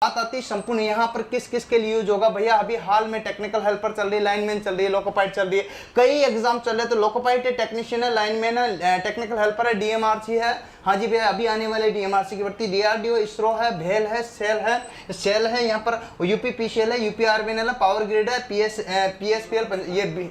बात आती है संपूर्ण यहाँ पर किस किस के लिए यूज होगा भैया। अभी हाल में टेक्निकल हेल्पर चल रही है, लाइनमैन चल रही है, लोकोपाइट चल रही है, कई एग्जाम चल रहे हैं। तो लोकोपाइट है, टेक्नीशियन है, लाइनमैन है, टेक्निकल हेल्पर है, डीएमआरसी है, हाँ जी भैया अभी आने वाले डीएमआरसी की भर्ती, डीआरडीओ, इसरो है, भेल है, सेल है यहाँ पर, यूपीपीसीएल है, यूपीआरबीएनएल है, पावर ग्रिड है, पीएसपीएल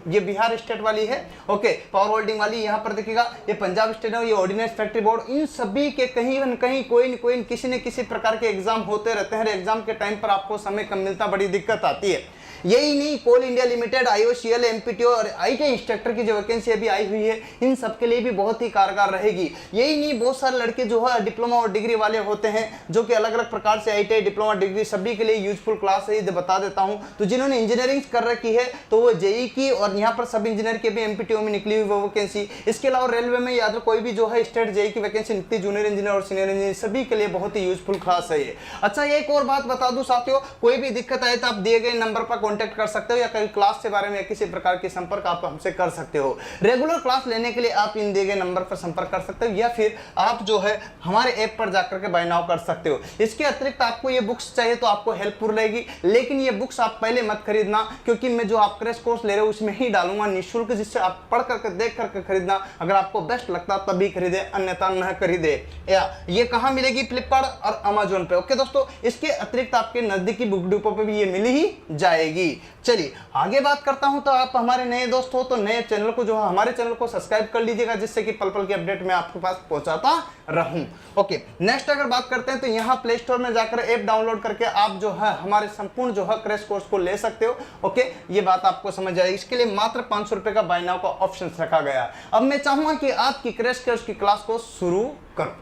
ये बिहार स्टेट वाली है, ओके, पावर होल्डिंग वाली यहाँ पर देखिएगा, ये पंजाब स्टेट है, ये ऑर्डिनेंस फैक्ट्री बोर्ड। इन सभी के कहीं न कहीं कोई न कोई किसी न किसी प्रकार के एग्जाम होते रहते हैं। एग्जाम के टाइम पर आपको समय कम मिलता, बड़ी दिक्कत आती है। यही नहीं, कोल इंडिया लिमिटेड, आईओसीएल, एमपीटीओ और आईटी इंस्ट्रक्टर की जो वैकेंसी अभी आई हुई है, इन सब के लिए भी बहुत ही कारगर रहेगी। यही नहीं, बहुत सारे लड़के जो है डिप्लोमा और डिग्री वाले होते हैं, जो कि अलग अलग प्रकार से आईटी, डिप्लोमा, डिग्री सभी के लिए यूजफुल क्लास है, बता देता हूं। तो जिन्होंने इंजीनियरिंग कर रखी है तो वो जेई की और यहाँ पर सब इंजीनियर के भी एमपीटीओ में निकली हुई वो वैकेंसी। इसके अलावा रेलवे में या तो कोई भी जो है स्टेट जेई की वैकेंसी निकली, जूनियर इंजीनियर और सीनियर इंजीनियर सभी के लिए बहुत ही यूजफुल क्लास है ये। अच्छा, एक और बात बता दूं साथियों, कोई भी दिक्कत आए तो आप दिए गए नंबर पर कॉन्टेक्ट कर सकते हो, या कई क्लास के बारे में किसी प्रकार के संपर्क आप हमसे कर सकते हो। रेगुलर क्लास लेने के लिए आप इन दिए गए नंबर पर संपर्क कर सकते हो, या फिर आप जो है हमारे ऐप पर जाकर के बाय नाउ कर सकते हो। इसके अतिरिक्त आपको ये बुक्स चाहिए तो आपको हेल्पफुल रहेगी, लेकिन ये बुक्स आप पहले मत खरीदना, क्योंकि मैं जो आप क्रैश कोर्स ले रहे हो उसमें ही डालूंगा निःशुल्क, जिससे आप पढ़ करके देख करके खरीदना। अगर आपको बेस्ट लगता तभी खरीदे, अन्यथा न खरीदे। या ये कहाँ मिलेगी? फ्लिपकार्ट और अमेजोन पे। ओके दोस्तों, इसके अतिरिक्त आपके नजदीकी बुक डिपो पे भी ये मिल ही जाएगी। चलिए आगे बात करता हूं। तो आप हमारे नए दोस्त हो तो नए चैनल को जो है हमारे चैनल को सब्सक्राइब कर लीजिएगा, जिससे कि पल पल की अपडेट मैं आपके पास पहुंचाता रहूं। ओके, नेक्स्ट अगर बात करते हैं तो यहाँ प्ले स्टोर में जाकर ऐप डाउनलोड करके आप जो है हमारे संपूर्ण जो है क्रैश कोर्स को ले सकते हो। ओके, ये बात आपको समझ आएगी। इसके लिए मात्र 500 रुपए का बाय नाउ का ऑप्शन रखा गया। अब मैं चाहूंगा कि आपकी क्रैश कोर्स की क्लास को शुरू करो।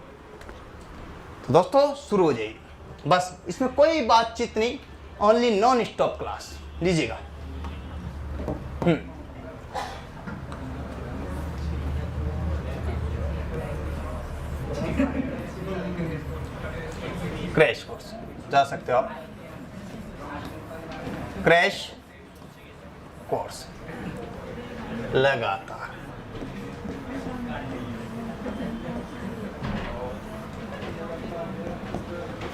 तो दोस्तों शुरू हो जाइए, बस इसमें कोई बातचीत नहीं, ओनली नॉन स्टॉप क्लास लीजिएगा। क्रैश कोर्स जा सकते हो आप, क्रैश कोर्स लगातार।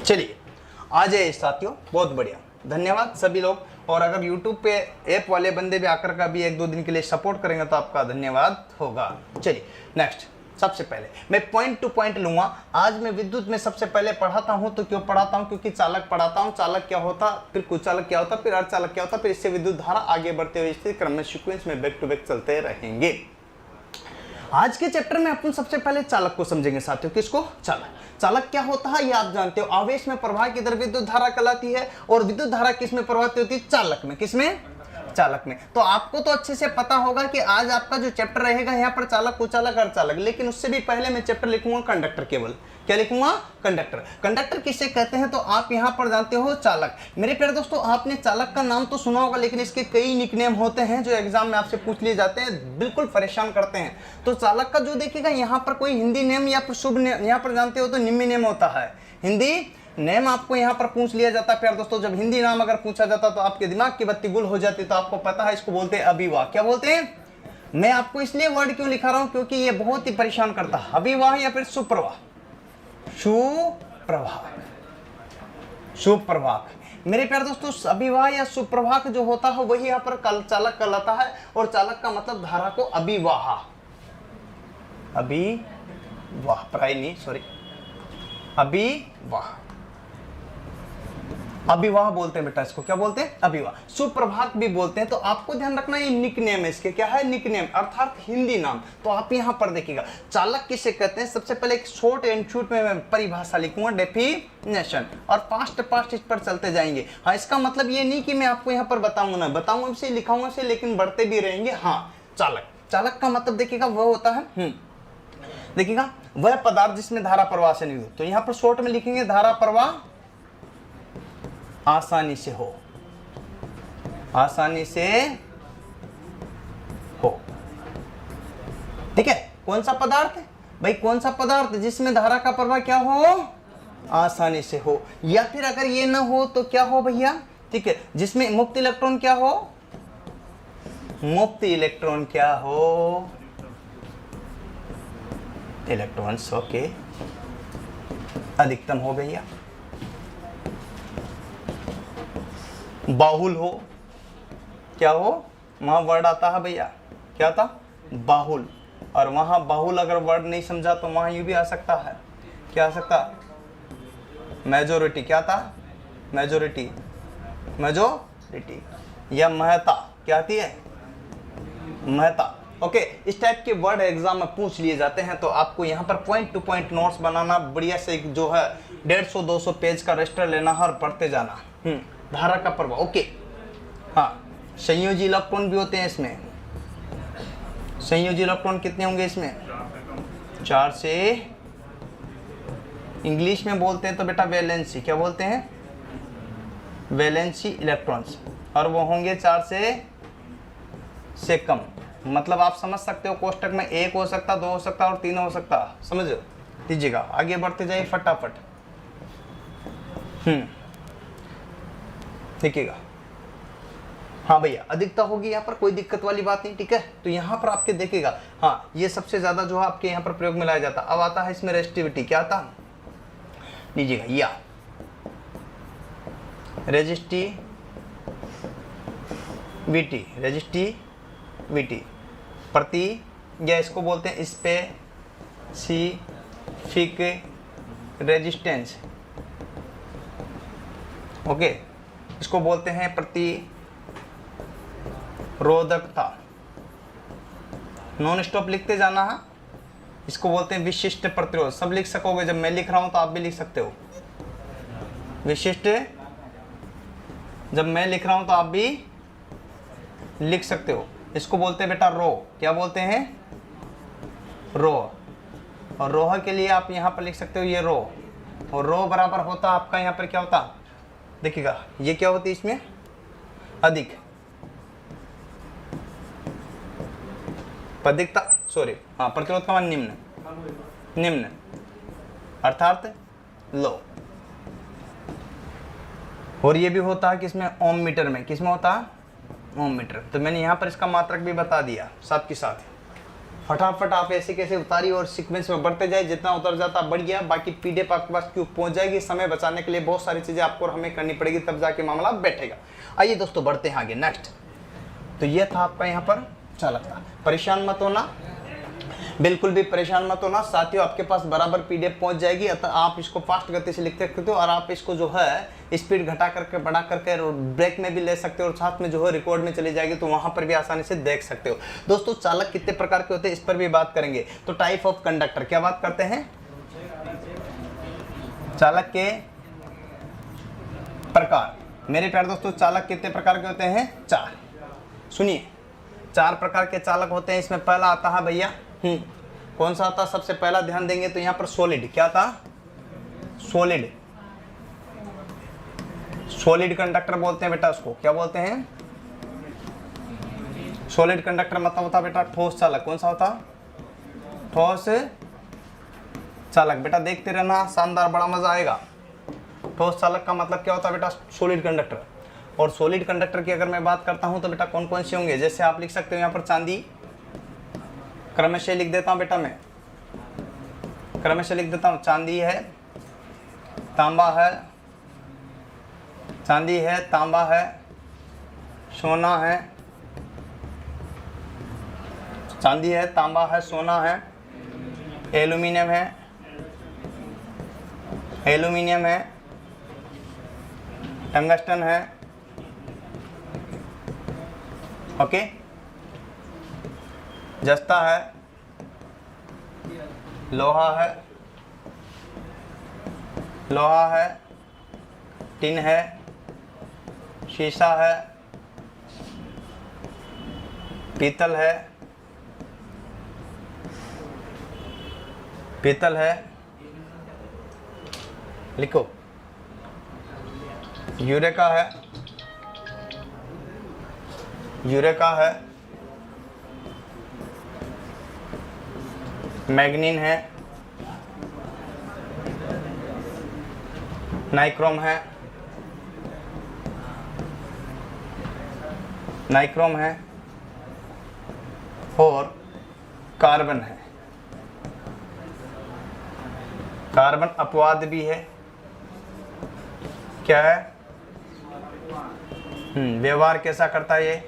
चलिए आ जाइए साथियों, बहुत बढ़िया, धन्यवाद सभी लोग। और अगर YouTube पे ऐप वाले बंदे भी आकर का भी 1-2 दिन के लिए सपोर्ट करेंगे तो आपका धन्यवाद होगा। चलिए नेक्स्ट, सबसे पहले मैं पॉइंट टू पॉइंट लूंगा। आज मैं विद्युत में सबसे पहले पढ़ाता हूं, तो क्यों पढ़ाता हूं? क्योंकि चालक पढ़ाता हूं। चालक क्या होता, फिर कुचालक क्या होता, फिर अर्धचालक क्या होता, फिर इससे विद्युत धारा आगे बढ़ते हुए इस क्रम में सीक्वेंस में बैक टू बैक चलते रहेंगे। आज के चैप्टर में अपन सबसे पहले चालक को समझेंगे साथियों। किसको? चालक। चालक क्या होता है ये आप जानते हो। आवेश में प्रवाह की दर विद्युत धारा कहलाती है, और विद्युत धारा किस में प्रवाहित होती है? चालक में। किसमें? चालक में। तो आपको तो अच्छे से पता होगा कि आज आपका जो चैप्टर रहेगा यहाँ पर चालक, कुचालक, अर्धचालक, लेकिन उससे भी पहले मैं चैप्टर लिखूंगा कंडक्टर केवल। क्या लिखूंगा? कंडक्टर। कंडक्टर किसे कहते हैं तो आप यहाँ पर जानते हो, चालक। मेरे प्यारे दोस्तों, आपने चालक का नाम तो सुना होगा, लेकिन इसके कई निकनेम होते हैं जो एग्जाम में आपसे पूछ लिए जाते हैं, बिल्कुल परेशान करते हैं। तो चालक का जो देखिएगा यहाँ पर कोई हिंदी नेम या फिर शुभ नेम, यहाँ पर जानते हो तो निम्न नेम होता है। हिंदी नेम आपको यहाँ पर पूछ लिया जाता है। प्यारे दोस्तों, जब हिंदी नाम अगर पूछा जाता तो आपके दिमाग की बत्ती गुल हो जाती। तो आपको पता है इसको बोलते हैं अभिवाह। क्या बोलते हैं? मैं आपको इसलिए वर्ड क्यों लिखा रहा हूं, क्योंकि ये बहुत ही परेशान करता है। अभिवाह या फिर सुप्रवाह, सुप्रवाह, सुप्रवाह। मेरे प्यारे दोस्तों, अभिवाह या सुप्रवाह जो होता है वही यहाँ पर चालक कहलाता है। और चालक का मतलब धारा को अभिवाह, अभिवाह, प्राय नहीं, सॉरी, अभिवाह, अभिवाह बोलते हैं बेटा इसको। क्या बोलते हैं? अभिवाह। सुप्रभात भी बोलते हैं। तो आपको ध्यान रखना ये निकनेम है इसके। क्या है? निकनेम, अर्थात हिंदी नाम। तो आप यहाँ पर देखिएगा चालक किसे कहते हैं। सबसे पहले एक शॉर्ट एंड शूट में मैं परिभाषा लिखूंगा, डेफिनेशन, और फास्ट इस पर चलते जाएंगे। हाँ, इसका मतलब ये नहीं कि मैं आपको यहाँ पर बताऊंगा ना, बताऊंगा इसे, लिखाऊंगा इसे, लेकिन बढ़ते भी रहेंगे। हाँ, चालक, चालक का मतलब देखिएगा वह होता है, देखिएगा वह पदार्थ जिसमें धारा प्रवाह से नहीं हो। तो यहाँ पर शॉर्ट में लिखेंगे धारा प्रवाह आसानी से हो, आसानी से हो। ठीक है, कौन सा पदार्थ भाई? कौन सा पदार्थ जिसमें धारा का प्रवाह क्या हो? आसानी से हो। या फिर अगर ये ना हो तो क्या हो भैया? ठीक है, जिसमें मुक्त इलेक्ट्रॉन क्या हो? मुक्त इलेक्ट्रॉन क्या हो? इलेक्ट्रॉन्स। ओके, अधिकतम हो भैया। बाहुल हो, क्या हो, वहां वर्ड आता है भैया, क्या था, बाहुल। और वहां बाहुल अगर वर्ड नहीं समझा तो वहां यूं भी आ सकता है, क्या आ सकता, मेजोरिटी, क्या था, मेजोरिटी, मेजोरिटी। या महता, क्या आती है, महता। ओके, इस टाइप के वर्ड एग्जाम में पूछ लिए जाते हैं, तो आपको यहाँ पर पॉइंट टू पॉइंट नोट्स बनाना, बढ़िया से जो है 150-200 पेज का रजिस्टर लेना है और पढ़ते जाना। धारा का प्रभाव, ओके। हाँ, संयोजी इलेक्ट्रॉन भी होते हैं इसमें। संयोजी इलेक्ट्रॉन कितने होंगे इसमें, 4 से, इंग्लिश में बोलते हैं तो बेटा वैलेंसी, क्या बोलते हैं, वैलेंसी इलेक्ट्रॉन्स, और वो होंगे 4 से कम। मतलब आप समझ सकते हो, कोष्टक में 1 हो सकता, 2 हो सकता और 3 हो सकता, समझ लीजिएगा। आगे बढ़ते जाइए फटाफट। देखिएगा, हाँ भैया, अधिकता होगी यहाँ पर, कोई दिक्कत वाली बात नहीं, ठीक है। तो यहाँ पर आपके देखिएगा, हाँ, ये सबसे ज्यादा जो है आपके यहाँ पर प्रयोग में लाया जाता। अब आता है इसमें रेजिस्टिविटी, क्या आता, लीजिएगा, या रेजिस्टिविटी, रेजिस्टिविटी प्रति, या इसको बोलते हैं स्पेसिफिक रेजिस्टेंस, ओके, इसको बोलते हैं प्रतिरोधकता। नॉन स्टॉप लिखते जाना है, इसको बोलते हैं विशिष्ट प्रतिरोध। सब लिख सकोगे, जब मैं लिख रहा हूं तो आप भी लिख सकते हो, विशिष्ट, जब मैं लिख रहा हूं तो आप भी लिख सकते हो। इसको बोलते हैं बेटा रो, क्या बोलते हैं, रो। और रोह के लिए आप यहां पर लिख सकते हो ये रो, और रो बराबर होता आपका यहां पर क्या होता, देखिएगा, ये क्या होती है इसमें, अधिक, अधिकता, सॉरी, हाँ, प्रतिरोध का मान निम्न, निम्न अर्थात लो। और ये भी होता है किसमें, ओम मीटर में, किसमें होता है, ओम मीटर। तो मैंने यहाँ पर इसका मात्रक भी बता दिया साथ के साथ। फटाफट आप ऐसे कैसे उतारी और सीक्वेंस में बढ़ते जाए, जितना उतर जाता बढ़ गया। बाकी पीडीएफ आपके पास क्यों पहुंच जाएगी, समय बचाने के लिए बहुत सारी चीजें आपको और हमें करनी पड़ेगी, तब जाके मामला बैठेगा। आइए दोस्तों बढ़ते हैं आगे, नेक्स्ट। तो ये था आपका यहाँ पर चालकता। परेशान मत होना, बिल्कुल भी परेशान मत होना साथियों, आपके पास बराबर पीडीएफ पहुंच जाएगी। अतः आप इसको फास्ट गति से लिख सकते हो, और आप इसको जो है स्पीड घटा करके, बढ़ा करके, ब्रेक में भी ले सकते हो, और साथ में जो है रिकॉर्ड में चली जाएगी, तो वहां पर भी आसानी से देख सकते हो। दोस्तों, चालक कितने प्रकार के होते हैं, इस पर भी बात करेंगे। तो टाइप ऑफ कंडक्टर, क्या बात करते हैं, चालक के प्रकार। मेरे प्यारे दोस्तों, चालक कितने प्रकार के होते हैं, 4। सुनिए, 4 प्रकार के चालक होते हैं। इसमें पहला आता है भैया, कौन सा आता, सबसे पहला ध्यान देंगे तो यहाँ पर सॉलिड, क्या था, सॉलिड, सॉलिड कंडक्टर बोलते हैं बेटा उसको, क्या बोलते हैं, सॉलिड कंडक्टर मतलब होता बेटा ठोस चालक। कौन सा होता, ठोस चालक। बेटा देखते रहना, शानदार, बड़ा मजा आएगा। ठोस चालक का मतलब क्या होता है बेटा, सॉलिड कंडक्टर। और सॉलिड कंडक्टर की अगर मैं बात करता हूं तो बेटा कौन कौन से होंगे, जैसे आप लिख सकते हो यहाँ पर चांदी, क्रमशः लिख देता हूं बेटा मैं, क्रमशः लिख देता हूं, चांदी है, तांबा है, चांदी है, तांबा है, सोना है, चांदी है, तांबा है, सोना है, एल्यूमिनियम है, एल्यूमिनियम है, टंगस्टन है, ओके, जस्ता है, लोहा है, लोहा है, टिन है, शीशा है, पीतल है, पीतल है, लिखो, यूरेका है, यूरेका है, मैग्नीन है, नाइक्रोम है, नाइक्रोम है, और कार्बन है। कार्बन अपवाद भी है, क्या है, व्यवहार कैसा करता है ये,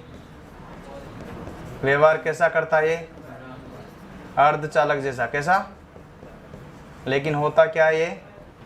व्यवहार कैसा करता है ये, अर्धचालक जैसा, कैसा, लेकिन होता क्या है ये,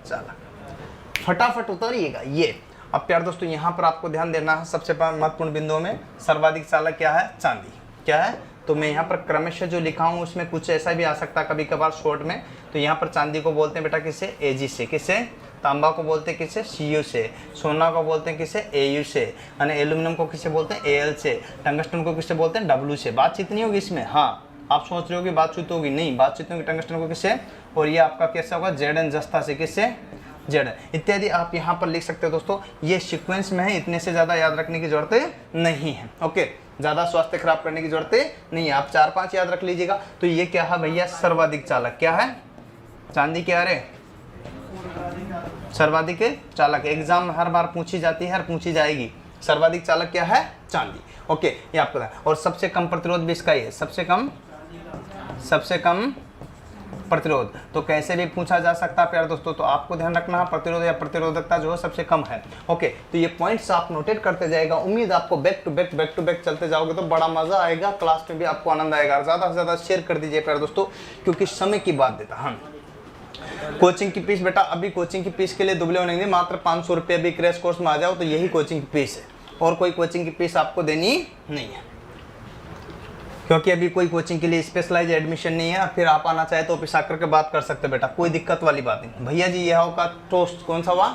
चालक। फटाफट उतारिएगा ये। अब प्यार दोस्तों यहाँ पर आपको ध्यान देना है सबसे महत्वपूर्ण बिंदुओं में, सर्वाधिक चालक क्या है, चांदी। क्या है, तो मैं यहाँ पर क्रमशः जो लिखा हूँ उसमें कुछ ऐसा भी आ सकता है कभी कभार शॉर्ट में। तो यहाँ पर चांदी को बोलते हैं बेटा किससे, Ag से, किससे, तांबा को बोलते हैं किससे, Cu से, सोना को बोलते हैं किससे, Au से, यानी एल्यूमिनियम को किससे बोलते हैं, Al से, टंगस्टन को किससे बोलते हैं, W से। बातचीत नहीं होगी इसमें, हाँ आप सोच रहे हो कि बातचीत होगी, नहीं, बातचीत होगी टंगस्टन को किससे, और ये आपका कैसा होगा, Zn जस्ता से, किससे, Zn इत्यादि आप यहाँ पर लिख सकते हो दोस्तों। ये सीक्वेंस में है, इतने से ज़्यादा याद रखने की जरूरत नहीं है। ओके, ज़्यादा स्वास्थ्य खराब करने की जरूरत नहीं है, आप 4-5 याद रख लीजिएगा। तो ये क्या है भैया, सर्वाधिक चालक। क्या है, चांदी क्या है, सर्वाधिक चालक। एग्जाम में हर बार पूछी जाती है, हर पूछी जाएगी। सर्वाधिक चालक क्या है, चांदी। ओके, ये आपको है। और सबसे कम प्रतिरोध भी इसका ही है, सबसे कम प्रतिरोध। तो कैसे भी पूछा जा सकता है प्यारे दोस्तों, तो आपको ध्यान रखना है प्रतिरोध या प्रतिरोधकता जो है सबसे कम है। ओके, तो ये पॉइंट्स आप नोटेट करते जाएगा। उम्मीद आपको बैक टू बैक चलते जाओगे तो बड़ा मजा आएगा, क्लास में भी आपको आनंद आएगा। ज़्यादा से ज़्यादा शेयर कर दीजिए प्यारे दोस्तों, क्योंकि समय की बात देता। हाँ, कोचिंग की फीस बेटा, अभी कोचिंग की फीस के लिए दुबले होने नहीं, मात्र 500 रुपये। अभी क्रैश कोर्स में आ जाओ तो यही कोचिंग की फीस है, और कोई कोचिंग की फीस आपको देनी नहीं है, क्योंकि अभी कोई कोचिंग के लिए स्पेशलाइज एडमिशन नहीं है। फिर आप आना चाहे तो ऑफिस आकर के बात कर सकते बेटा, कोई दिक्कत वाली बात नहीं। भैया जी यह होगा टोस्ट, कौन सा हुआ,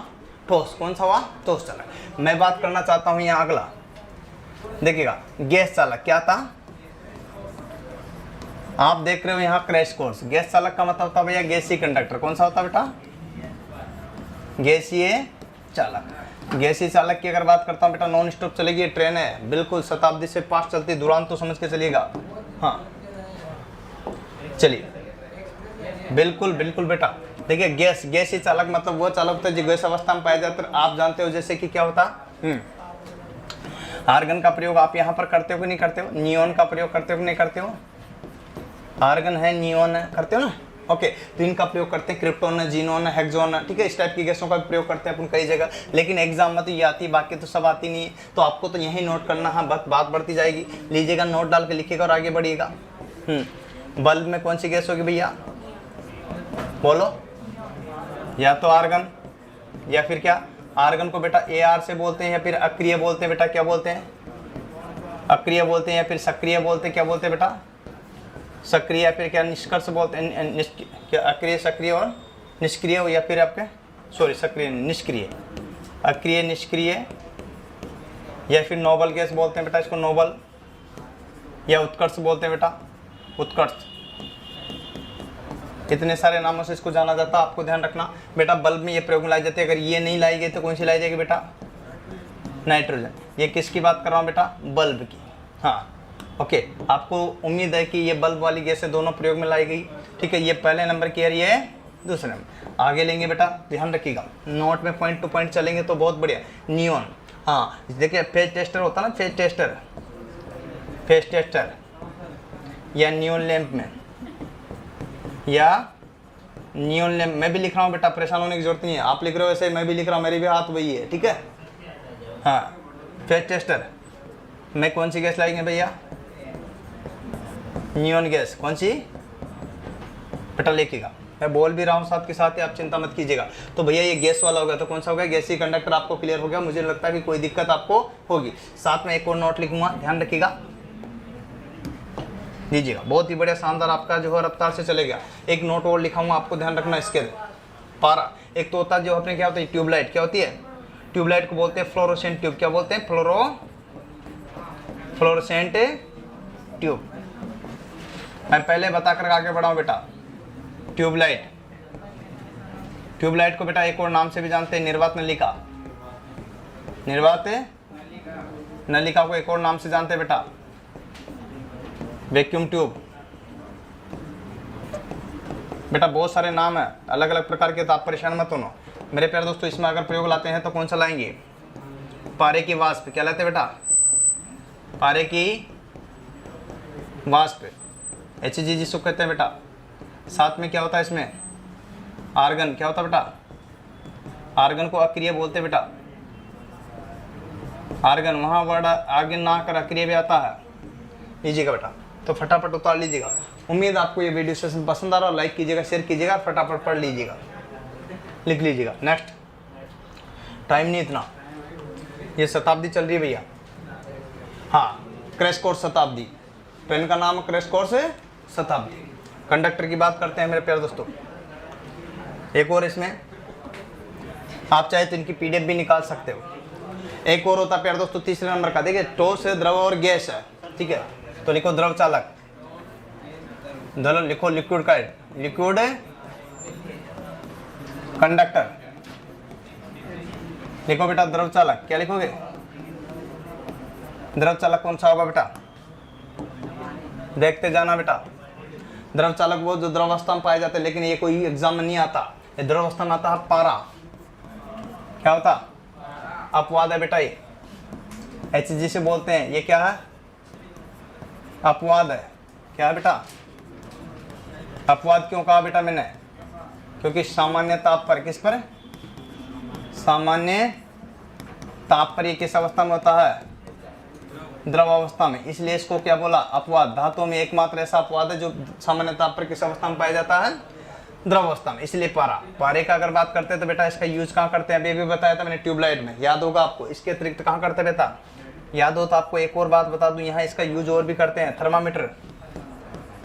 टोस्ट, कौन सा हुआ, टोस्ट चालक। मैं बात करना चाहता हूँ यहाँ अगला, देखिएगा गैस चालक। क्या था, आप देख रहे हो यहाँ क्रैश कोर्स। गैस चालक का मतलब होता है भैया गैसीय कंडक्टर। कौन सा होता है बेटा, गैसीय चालक। गैसीय चालक की अगर बात करता हूँ बेटा, नॉन स्टॉप चलेगी, ये ट्रेन है, बिल्कुल शताब्दी से फास्ट चलती, दुरान तो समझ के चलिएगा। हाँ चलिए, बिल्कुल बिल्कुल बेटा। देखिए गैसीय चालक मतलब वो चालक होता है जो गैस अवस्था में पाया जाता है। आप जानते हो जैसे कि क्या होता, आर्गन का प्रयोग आप यहाँ पर करते हो कि नहीं करते हो, नियोन का प्रयोग करते हो कि नहीं करते हो, आर्गन है, नियोन है, करते हो ना। ओके, तो इनका प्रयोग करते हैं, क्रिप्टोन है, जीनोन है, हेक्सोन है, ठीक है। इस टाइप की गैसों का भी प्रयोग करते हैं अपन कई जगह, लेकिन एग्जाम में तो ये आती है, बाकी तो सब आती नहीं है। तो आपको तो यही नोट करना है, बात बढ़ती जाएगी। लीजिएगा, नोट डाल के लिखिएगा और आगे बढ़िएगा। बल्ब में कौन सी गैस होगी भैया, बोलो, या तो आर्गन या फिर क्या, आर्गन को बेटा AR से बोलते हैं, या फिर अक्रिय बोलते हैं बेटा। क्या बोलते हैं, अक्रिय बोलते हैं, या फिर सक्रिय बोलते हैं। क्या बोलते हैं बेटा, सक्रिय, या फिर क्या निष्कर्ष बोलते हैं, क्या अक्रिय, सक्रिय और निष्क्रिय, या फिर आपके सॉरी सक्रिय निष्क्रिय, अक्रिय निष्क्रिय, या फिर नोबल गैस बोलते हैं बेटा इसको, नोबल, या उत्कर्ष बोलते हैं बेटा, उत्कर्ष। इतने सारे नामों से इसको जाना जाता है, आपको ध्यान रखना बेटा। बल्ब में ये प्रयोग में लाई जाती है, अगर ये नहीं लाई गई तो कौन सी लाई जाएगी बेटा, नाइट्रोजन। ये किसकी बात कर रहा हूँ बेटा, बल्ब की। हाँ ओके, आपको उम्मीद है कि ये बल्ब वाली गैसें दोनों प्रयोग में लाई गई, ठीक है। ये पहले नंबर की है, ये दूसरे नंबर। आगे लेंगे बेटा, ध्यान रखिएगा, नोट में पॉइंट टू पॉइंट चलेंगे तो बहुत बढ़िया। नियोन, हाँ देखिए फेज टेस्टर होता है ना, फेज टेस्टर, या नियोन लैंप में, या नियोन लैंप। मैं भी लिख रहा हूँ बेटा, परेशान होने की जरूरत नहीं है। आप लिख रहे हो ऐसे, मैं भी लिख रहा हूँ, मेरे भी हाथ वही है, ठीक है। हाँ, फेज टेस्टर में कौन सी गैस लाएंगे भैया, नियोन गैस। कौन सी बेटा, लिखिएगा, मैं बोल भी रहा हूँ साथ के साथ ही, आप चिंता मत कीजिएगा। तो भैया ये गैस वाला हो गया, तो कौन सा हो गया, गैसीय कंडक्टर। आपको क्लियर हो गया, मुझे लगता है कि कोई दिक्कत आपको होगी। साथ में एक और नोट लिखूंगा, ध्यान रखिएगा, लीजिएगा, बहुत ही बढ़िया शानदार आपका जो है रफ्तार से चलेगा। एक नोट और लिखाऊंगा, आपको ध्यान रखना इसके पारा। एक तो होता है जो अपने क्या होता है, ट्यूबलाइट। क्या होती है, ट्यूबलाइट को बोलते हैं फ्लोरोसेंट ट्यूब। क्या बोलते हैं, फ्लोरोसेंट ट्यूब। मैं पहले बताकर आगे बढ़ाऊं बेटा, ट्यूबलाइट को बेटा एक और नाम से भी जानते हैं, निर्वात नलिका। निर्वात नलिका को एक और नाम से जानते हैं बेटा, वैक्यूम ट्यूब। बेटा बहुत सारे नाम है अलग अलग प्रकार के, तो आप परेशान मत होना मेरे प्यारे दोस्तों। इसमें अगर प्रयोग लाते हैं तो कौन सा लाएंगे, पारे की वाष्प। क्या लाते बेटा, पारे की वाष्प, HG जिसको कहते हैं बेटा। साथ में क्या होता है इसमें, आर्गन। क्या होता है बेटा, आर्गन को अक्रिय बोलते हैं बेटा, आर्गन, वहाँ वर्ड आगे ना कर क्रिया भी आता है, लीजिएगा बेटा। तो फटाफट उतार लीजिएगा। उम्मीद आपको ये वीडियो सेशन पसंद आ रहा है, लाइक कीजिएगा, शेयर कीजिएगा, फटाफट पढ़ लीजिएगा, लिख लीजिएगा। नेक्स्ट, टाइम नहीं इतना, ये शताब्दी चल रही है भैया। हाँ, क्रैश कोर्स शताब्दी, पेन का नाम क्रैश कोर्स है शताब्दी। कंडक्टर की बात करते हैं मेरे प्यारे दोस्तों। एक और इसमें आप चाहे तो इनकी पीडीएफ भी निकाल सकते हो। एक और होता है प्यारे दोस्तों तीसरे नंबर का, देखिए ठोस है, द्रव और गैस है, ठीक है। तो लिखो द्रव चालक, लिखो लिक्विड का, लिक्विड कंडक्टर। लिखो बेटा द्रव चालक, क्या लिखोगे? द्रव चालक कौन सा होगा बेटा? देखते जाना बेटा। द्रव चालक वो जो द्रवावस्था में पाए जाते हैं, लेकिन ये कोई एग्जाम में नहीं आता। ये द्रवावस्था में आता है पारा। क्या होता? अपवाद है बेटा, ये HG से बोलते हैं। ये क्या है? अपवाद है। क्या है बेटा? अपवाद क्यों कहा बेटा मैंने? क्योंकि सामान्य ताप पर, किस पर? सामान्य ताप पर ये किस अवस्था में होता है? द्रव अवस्था में, इसलिए इसको क्या बोला? अपवाद। धातुओं में एकमात्र ऐसा अपवाद है जो सामान्य ताप पर किस अवस्था में पाया जाता है? द्रव अवस्था में, इसलिए पारा। पारे का अगर बात करते हैं तो बेटा इसका यूज कहाँ करते हैं? अभी भी बताया था मैंने, ट्यूबलाइट में, याद होगा आपको। इसके अतिरिक्त कहाँ करते हैं बेटा? याद हो तो आपको एक और बात बता दूं, यहाँ इसका यूज और भी करते हैं, थर्मामीटर।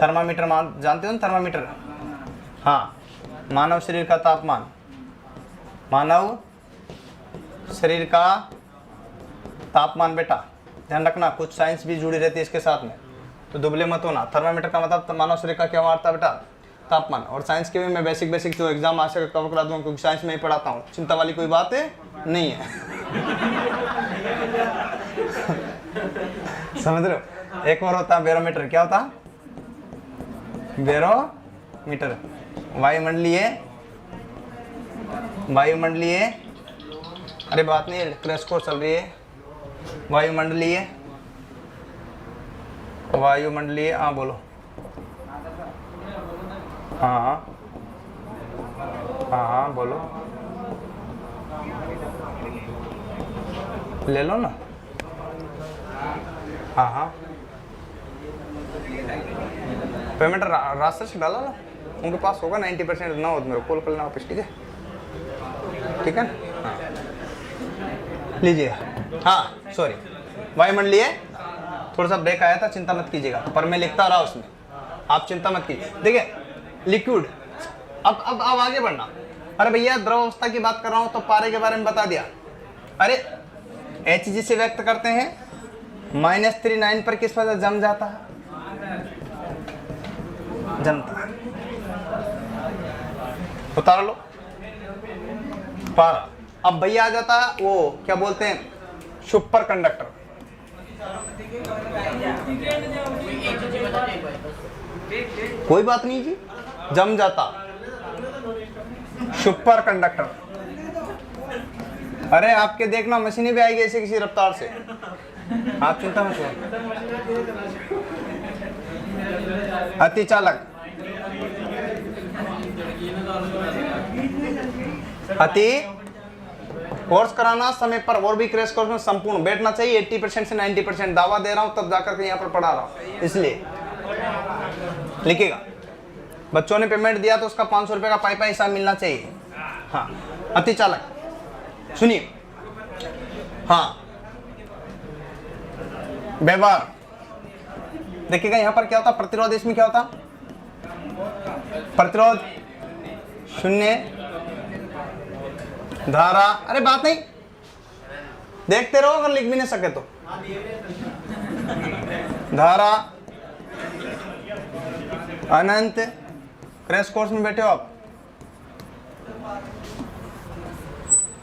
थर्मामीटर जानते हो ना, थर्मामीटर? हाँ, मानव शरीर का तापमान, मानव शरीर का तापमान बेटा ध्यान रखना, कुछ साइंस भी जुड़ी रहती है इसके साथ में, तो दुबले मत होना। थर्मामीटर का मतलब मानव शरीर का क्या मारता बेटा? तापमान। और साइंस के भी मैं बेसिक जो एग्जाम आ सके कवर करा दूंगा, क्योंकि साइंस में ही पढ़ाता हूँ, चिंता वाली कोई बात है नहीं है। समझ रहे हो? एक और होता है बैरोमीटर। क्या होता? बैरोमीटर, वायुमंडलीय, अरे बात नहीं है, क्रैश कोर्स चल रही है। वायुमंडलीय, हाँ बोलो। हाँ बोलो, ले लो ना। हाँ पेमेंट रास्ते से डाला ना, उनके पास होगा 90%, ना हो तो मेरे को कॉल कर लेना वापस, ठीक है? ठीक है ना? हाँ लीजिए। हाँ सॉरी, वायुमंडलीय, थोड़ा सा ब्रेक आया था, चिंता मत कीजिएगा, पर मैं लिखता रहा उसमें, आप चिंता मत कीजिए। देखिए लिक्विड, अब आगे बढ़ना। अरे भैया द्रव अवस्था की बात कर रहा हूं तो पारे के बारे में बता दिया। अरे HG से व्यक्त करते हैं, -39 पर किस वजह जम जाता है? जमता है। उतार लो पारा। अब भैया आ जाता है वो क्या बोलते हैं, सुपर कंडक्टर। कोई बात नहीं जी, जम जाता, सुपर कंडक्टर। अरे आपके देखना मशीनें भी आएगी ऐसे किसी रफ्तार से, आप चिंता मत करो। अतिचालक, अति कोर्स कराना समय पर, और भी क्रैश कोर्स में संपूर्ण बैठना चाहिए 80% से 90%, दावा दे रहा हूं तब जाकर के यहाँ पर पढ़ा रहा हूं, इसलिए लिखिएगा। बच्चों ने पेमेंट दिया तो उसका 500 रुपए का पाई हिसाब मिलना चाहिए। हाँ, अतिचालक सुनिए। हाँ, व्यवहार देखिएगा, यहाँ पर क्या होता? प्रतिरोध। इसमें क्या होता? प्रतिरोध, शून्य धारा। अरे बात नहीं, देखते रहो, अगर लिख भी नहीं सके तो। धारा, अनंत। क्रैश कोर्स में बैठे हो आप?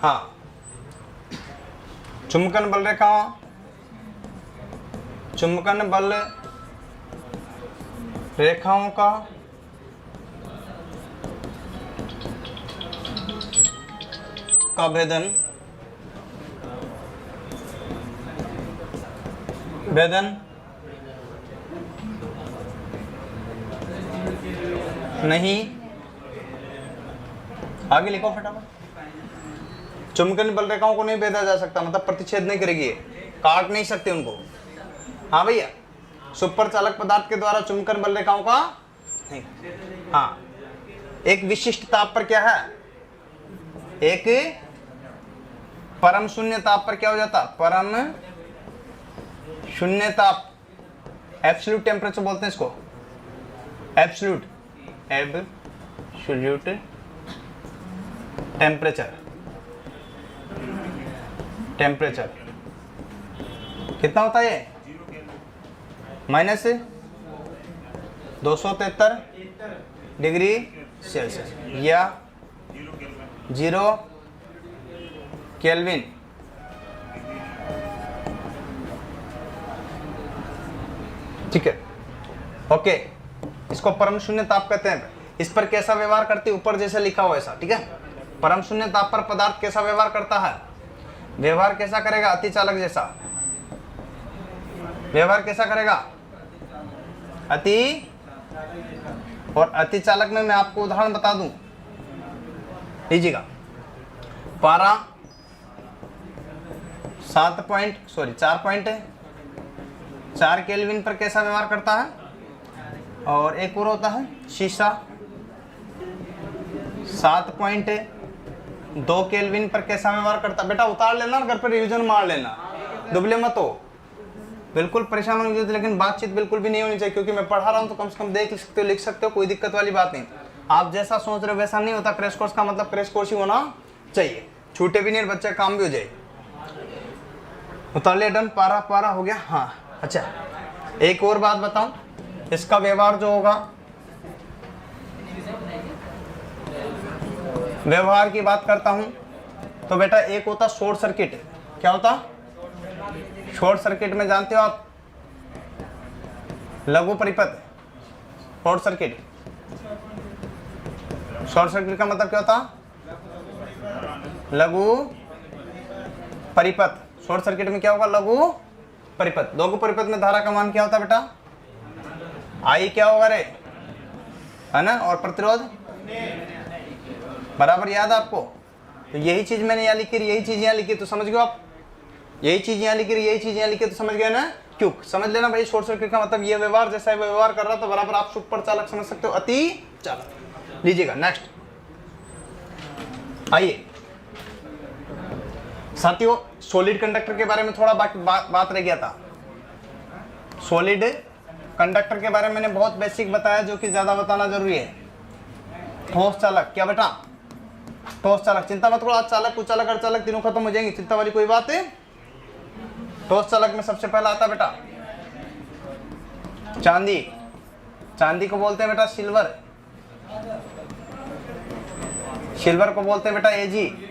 हाँ, चुंबकन बल रेखाओं, चुंबकन बल रेखाओं का भेदन, नहीं। आगे लिखो फटाफट। चुंबकन बल रेखाओं को नहीं भेदा जा सकता, मतलब प्रतिच्छेद नहीं करेगी। काट नहीं सकते उनको। हाँ भैया, सुपर चालक पदार्थ के द्वारा चुंबकन बल रेखाओं का नहीं। हाँ, एक विशिष्ट ताप पर क्या है, एक परम शून्य ताप पर क्या हो जाता, परम शून्य ताप, एब्सोल्यूट टेम्परेचर बोलते हैं इसको, एब्सोल्यूट टेम्परेचर कितना होता है ये, माइनस 273 डिग्री सेल्सियस या 0 केल्विन। ठीक है, ओके, इसको परम शून्य ताप कहते हैं। इस पर कैसा व्यवहार करती है, ऊपर जैसे लिखा हुआ ऐसा। ठीक है, परम शून्य ताप पर पदार्थ कैसा व्यवहार करता है, व्यवहार कैसा करेगा, अतिचालक जैसा व्यवहार कैसा करेगा, अति और अतिचालक में मैं आपको उदाहरण बता दूं, लीजिएगा, पारा 4.4 केल्विन पर कैसा व्यवहार करता है, और एक और होता है शीशा 7.2 केल्विन पर कैसा व्यवहार करता। बेटा उतार लेना, घर पर रिवीजन मार लेना, दुबले मत हो, बिल्कुल परेशान होने की जरूरत, लेकिन बातचीत बिल्कुल भी नहीं होनी चाहिए, क्योंकि मैं पढ़ा रहा हूँ तो कम से कम देख सकते हो, लिख सकते हो, कोई दिक्कत वाली बात नहीं। आप जैसा सोच रहे हो वैसा नहीं होता। क्रैश कोर्स का मतलब क्रैश कोर्स ही होना चाहिए, छूटे भी नहीं, बच्चे काम भी हो जाए। उतार ले, डन, पारा पारा हो गया। हाँ अच्छा, एक और बात बताऊं, इसका व्यवहार जो होगा, व्यवहार की बात करता हूं तो बेटा एक होता शॉर्ट सर्किट। क्या होता, शॉर्ट सर्किट में जानते हो आप, लघु परिपथ, शॉर्ट सर्किट। शॉर्ट सर्किट का मतलब क्या होता, लघु परिपथ। शॉर्ट सर्किट में क्या होगा, लघु परिपथ। लघु परिपथ में धारा का मान क्या होता बेटा, आई क्या होगा रे, है ना, और प्रतिरोध बराबर, याद आपको। तो यही चीज मैंने यहाँ लिखी, यही चीज यहाँ लिखी, तो समझ गए आप, यही चीज यहाँ लिखी, यही चीज यहाँ लिखी, तो समझ गए ना, क्यों समझ लेना भाई। शॉर्ट सर्किट का मतलब ये व्यवहार, जैसा व्यवहार कर रहा तो बराबर आप सुपर चालक समझ सकते हो, अति चालक। लीजिएगा नेक्स्ट, आइए साथियों, सॉलिड कंडक्टर के बारे में थोड़ा बात रह गया था। सॉलिड कंडक्टर के बारे में मैंने बहुत बेसिक बताया, जो कि ज्यादा बताना जरूरी है। ठोस चालक, क्या बेटा, ठोस चालक, चिंता मत करो, आज चालक, कुचालक, अर्धचालक तीनों खत्म हो जाएंगे, चिंता वाली कोई बात है। ठोस चालक में सबसे पहला आता बेटा चांदी। चांदी को बोलते हैं बेटा सिल्वर, सिल्वर को बोलते हैं बेटा एजी।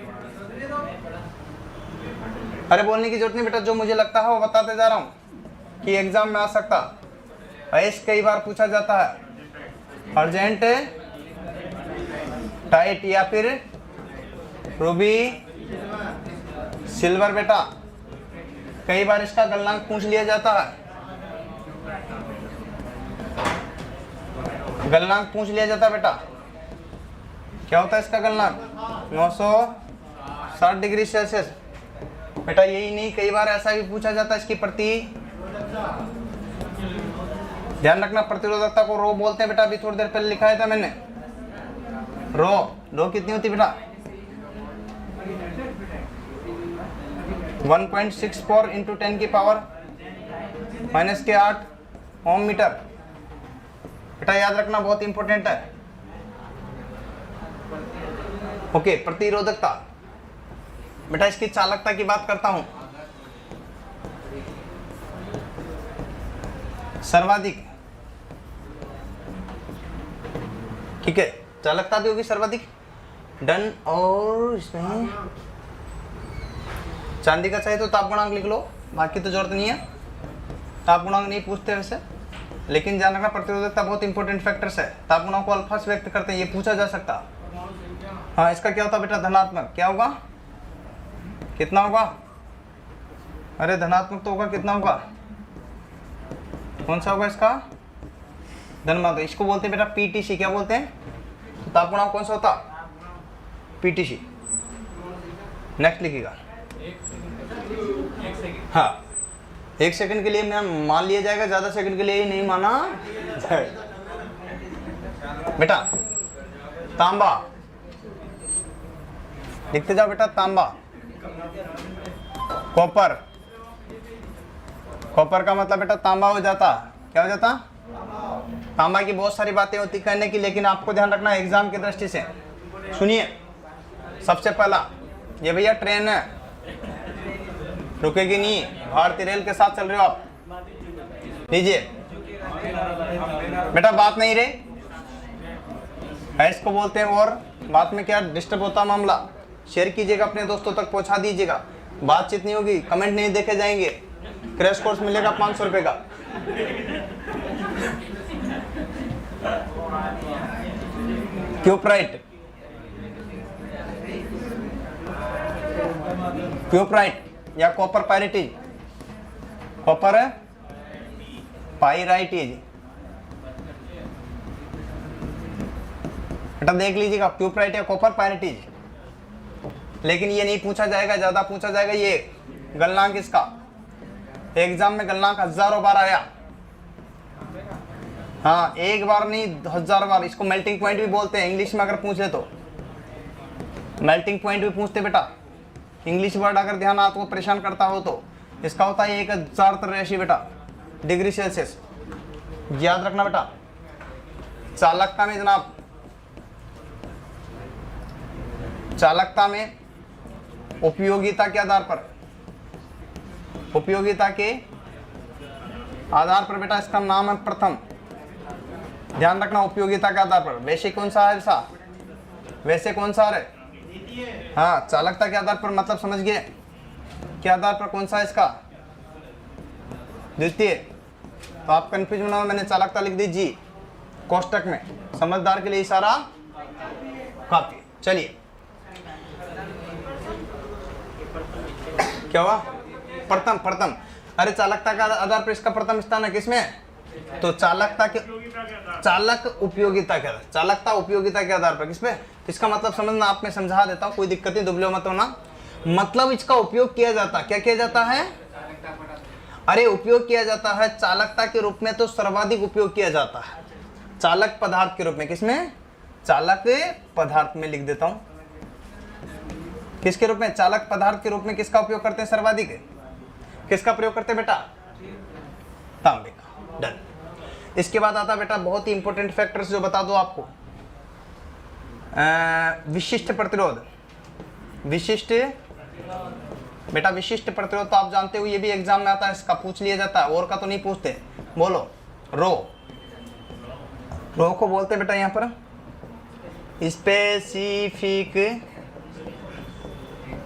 अरे बोलने की जरूरत नहीं बेटा, जो मुझे लगता है वो बताते जा रहा हूं कि एग्जाम में आ सकता है, कई बार पूछा जाता है, अर्जेंट, टाइट या फिर रूबी, सिल्वर। बेटा कई बार इसका गलनांक पूछ लिया जाता है, गलनांक पूछ लिया जाता है बेटा। क्या होता है इसका गलनांक, 960 डिग्री सेल्सियस। बेटा यही नहीं, कई बार ऐसा भी पूछा जाता है, इसकी प्रति, ध्यान रखना, प्रतिरोधकता को रो बोलते हैं बेटा। अभी थोड़ी देर पहले लिखाया था मैंने, रो कितनी होती बेटा, 1.64 इंटू 10 की पावर -8 ओम मीटर। बेटा याद रखना, बहुत इंपॉर्टेंट है। ओके, प्रतिरोधकता, बेटा इसकी चालकता की बात करता हूं, सर्वाधिक, ठीक है, चालकता भी होगी सर्वाधिक, डन। और इसमें चांदी का चाहिए तो ताप गुणांक लिख लो, बाकी तो जरूरत नहीं है, ताप गुणांक नहीं पूछते वैसे, लेकिन जान रखना प्रतिरोधकता बहुत इंपॉर्टेंट फैक्टर्स है। ताप गुणांक को अल्फा से व्यक्त करते हैं, ये पूछा जा सकता। हाँ, इसका क्या होता बेटा, धनात्मक। क्या होगा, कितना होगा, अरे धनात्मक तो होगा, कितना होगा, कौन सा होगा इसका, धनात्मक। इसको बोलते हैं बेटा पीटीसी। क्या बोलते हैं, तो ताप गुणांक कौन सा होता, पीटीसी। नेक्स्ट लिखिएगा, हाँ 1 सेकंड के लिए मैं मान लिया जाएगा, ज्यादा सेकंड के लिए ही नहीं माना जाएगा। बेटा तांबा लिखते जाओ बेटा, तांबा। कॉपर, कॉपर का मतलब बेटा तांबा हो जाता, क्या हो जाता? तांबा की बहुत सारी बातें होती कहने की, लेकिन आपको ध्यान रखना एग्जाम की दृष्टि से। सुनिए, सबसे पहला ये भैया ट्रेन है, रुकेगी नहीं, भारतीय रेल के साथ चल रहे हो आप, लीजिए बेटा। बात नहीं रे, इसको बोलते हैं। और बात में क्या डिस्टर्ब होता मामला, शेयर कीजिएगा, अपने दोस्तों तक पहुंचा दीजिएगा। बातचीत नहीं होगी, कमेंट नहीं देखे जाएंगे, क्रैश कोर्स मिलेगा 500 रुपए का। क्यूप्राइट, क्यूप्राइट या कॉपर पायरेटिज, कॉपर पायराइटिज। बेटा देख लीजिएगा, क्यूप्राइट या कॉपर पायरेटिज। लेकिन ये नहीं पूछा जाएगा, ज्यादा पूछा जाएगा ये गलनांक इसका। एग्जाम में गलनांक हजारों बार आया, हाँ एक बार नहीं 1000 बार। इसको मेल्टिंग पॉइंट भी बोलते हैं, इंग्लिश में अगर पूछे तो मेल्टिंग पॉइंट भी पूछते बेटा। इंग्लिश वर्ड अगर ध्यान आपको परेशान करता हो तो इसका होता है 1083 बेटा डिग्री सेल्सियस। याद रखना बेटा। चालकता में जनाब, चालकता में उपयोगिता के आधार पर, उपयोगिता के आधार पर बेटा इसका नाम है प्रथम। ध्यान रखना, उपयोगिता के आधार पर। वैसे कौन सा है ऐसा, वैसे कौन सा है? हाँ, चालकता के आधार पर मतलब समझ गए, के आधार पर कौन सा है इसका? द्वितीय। तो आप कंफ्यूज ना हो, मैंने चालकता लिख दी जी कोष्टक में, समझदार के लिए इशारा काफी। चलिए क्या हुआ? प्रथम, प्रथम। अरे चालकता का आधार पर इसका प्रथम स्थान है किसमें? तो चालकता के, चालक उपयोगिता के आधार, चालकता उपयोगिता के आधार पर किसमें? इसका मतलब समझना, आप मैं समझा देता हूँ, कोई दिक्कत नहीं, दुबले मत होना। मतलब इसका उपयोग किया जाता, क्या किया जाता है? अरे उपयोग किया जाता है चालकता के रूप में, तो सर्वाधिक उपयोग किया जाता है चालक पदार्थ के रूप में। किसमें? चालक पदार्थ में लिख देता हूं। किसके रूप में? चालक पदार्थ के रूप में किसका उपयोग करते हैं सर्वाधिक? किसका प्रयोग करते हैं बेटा? तांबे का। डन। इसके बाद आता बेटा बहुत ही इंपॉर्टेंट फैक्टर्स जो बता दो आपको। विशिष्ट प्रतिरोध, विशिष्ट बेटा विशिष्ट प्रतिरोध तो आप जानते हो, ये भी एग्जाम में आता है, इसका पूछ लिया जाता है, और का तो नहीं पूछते। बोलो। रो, रो को बोलते बेटा यहाँ पर स्पेसिफिक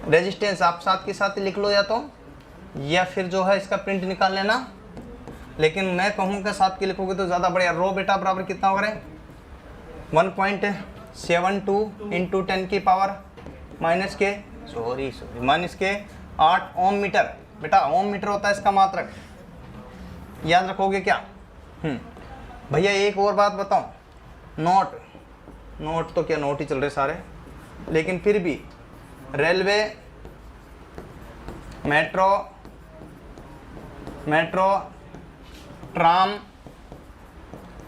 रेजिस्टेंस। आप साथ के साथ लिख लो, या फिर जो है इसका प्रिंट निकाल लेना, लेकिन मैं कहूँगा साथ के लिखोगे तो ज़्यादा बढ़िया। रो बेटा बराबर कितना हो रहा है? 1.72 इंटू 10 की पावर माइनस के -8 ओम मीटर। बेटा ओम मीटर होता है इसका मात्रक, याद रखोगे क्या? भैया एक और बात बताऊं, नोट, नोट तो क्या नोट ही चल रहे सारे, लेकिन फिर भी railway, metro, metro, tram,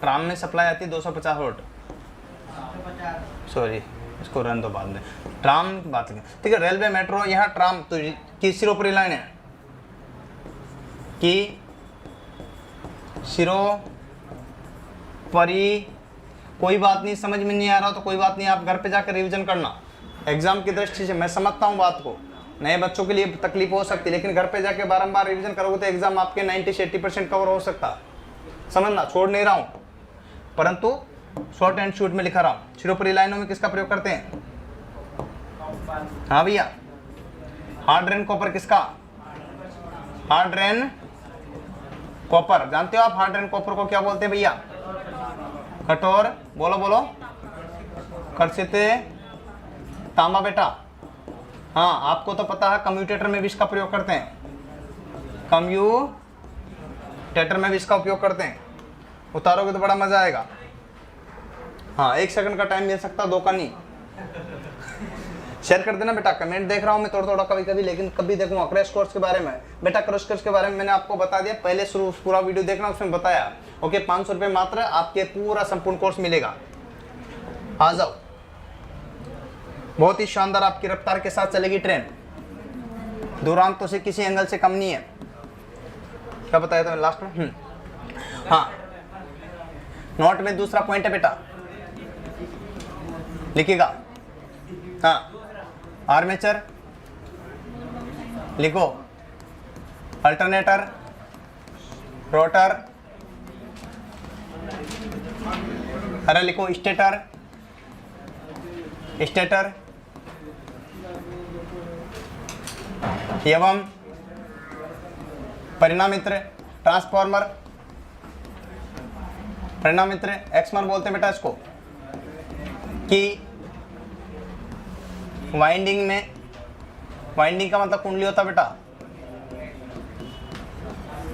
tram में सप्लाई आती है 250 वोल्ट, सॉरी इसको रन दो बाद में, ट्राम बात करें, ठीक है। रेलवे, मेट्रो, यहाँ ट्राम तो की सिरोपरी लाइन है, कि सिरोपरी। कोई बात नहीं, समझ में नहीं आ रहा तो कोई बात नहीं, आप घर पे जाकर रिवीजन करना। एग्जाम की दृष्टि से मैं समझता हूँ बात को, नए बच्चों के लिए तकलीफ हो सकती है, लेकिन घर पे जाके बारंबार रिवीजन करोगे तो एग्जाम आपके 90 से 80% कवर हो सकता है। समझना, छोड़ नहीं रहा हूँ, परंतु शॉर्ट एंड शूट में लिखा रहा हूँ। सिरोपरी लाइनों में किसका प्रयोग करते हैं? हाँ भैया, हार्ड रेन कॉपर। किसका? Hard rain copper. जानते हो आप हार्ड रेन कॉपर को क्या बोलते हैं भैया? कठोर, बोलो बोलो, कर्षित तांबा बेटा। हाँ आपको तो पता है, कम्यूटेटर में भी इसका प्रयोग करते हैं, कम्यूटेटर में भी इसका उपयोग करते हैं। उतारोगे तो बड़ा मजा आएगा। हाँ 1 सेकंड का टाइम मिल सकता, 2 का नहीं। शेयर कर देना बेटा। कमेंट देख रहा हूँ मैं थोड़ा थोड़ा कभी कभी, लेकिन कभी देखूंगा क्रैश कोर्स के बारे में। बेटा क्रैश कोर्स के बारे में मैंने आपको बता दिया, पहले शुरू पूरा वीडियो देखना, उसमें बताया। ओके, 500 रुपये मात्र आपके पूरा संपूर्ण कोर्स मिलेगा। आ जाओ, बहुत ही शानदार आपकी रफ्तार के साथ चलेगी ट्रेन, दूरांतों से किसी एंगल से कम नहीं है। क्या बताया था लास्ट में? हाँ, नोट में दूसरा पॉइंट है बेटा, लिखिएगा। हाँ, आर्मेचर लिखो, अल्टरनेटर, रोटर, अरे लिखो स्टेटर, स्टेटर एवं परिणामित्र, ट्रांसफॉर्मर, परिणामित्र एक्समर बोलते हैं बेटा इसको, कि वाइंडिंग में, वाइंडिंग का मतलब कुंडली होता है बेटा,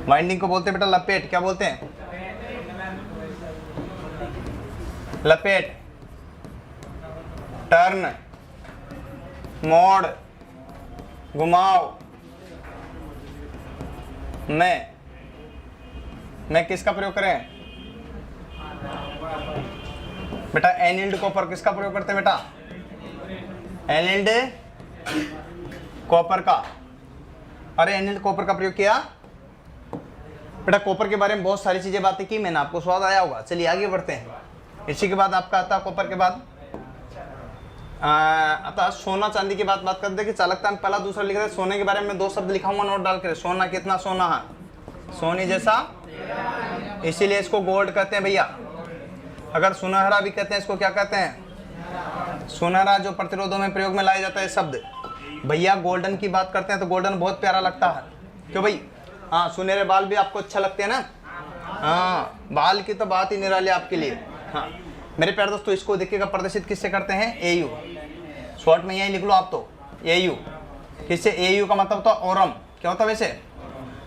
वाइंडिंग को बोलते हैं बेटा लपेट। क्या बोलते हैं? लपेट, टर्न, मोड़, घुमाव में किसका प्रयोग करें बेटा? Annealed copper. किसका प्रयोग करते हैं बेटा? एनिल्ड कॉपर का। अरे एनिल्ड कॉपर का प्रयोग किया बेटा। कॉपर के बारे में बहुत सारी चीजें बातें की मैंने, आपको स्वाद आया होगा। चलिए आगे बढ़ते हैं। इसी के बाद आपका आता है कॉपर के बाद अतः सोना चांदी की बात करते हैं कि चालकता में पहला दूसरा लिख रहे। सोने के बारे में 2 शब्द लिखा हुआ नोट डाल कर। सोना कितना सोना है? सोने जैसा, इसीलिए इसको गोल्ड कहते हैं भैया। अगर सुनहरा भी कहते हैं इसको, क्या कहते हैं? सुनहरा, जो प्रतिरोधों में प्रयोग में लाया जाता है शब्द। भैया गोल्डन की बात करते हैं तो गोल्डन बहुत प्यारा लगता है, क्यों भाई? हाँ, सुनहरे बाल भी आपको अच्छा लगते हैं ना? हाँ, बाल की तो बात ही निराली आपके लिए। हाँ मेरे प्यारे दोस्तों, इसको देखिएगा, प्रदर्शित किससे करते हैं? एयू। शॉर्ट में यही लिख लो आप तो, एयू। किससे? एयू का मतलब होता है ओरम। क्या होता है वैसे?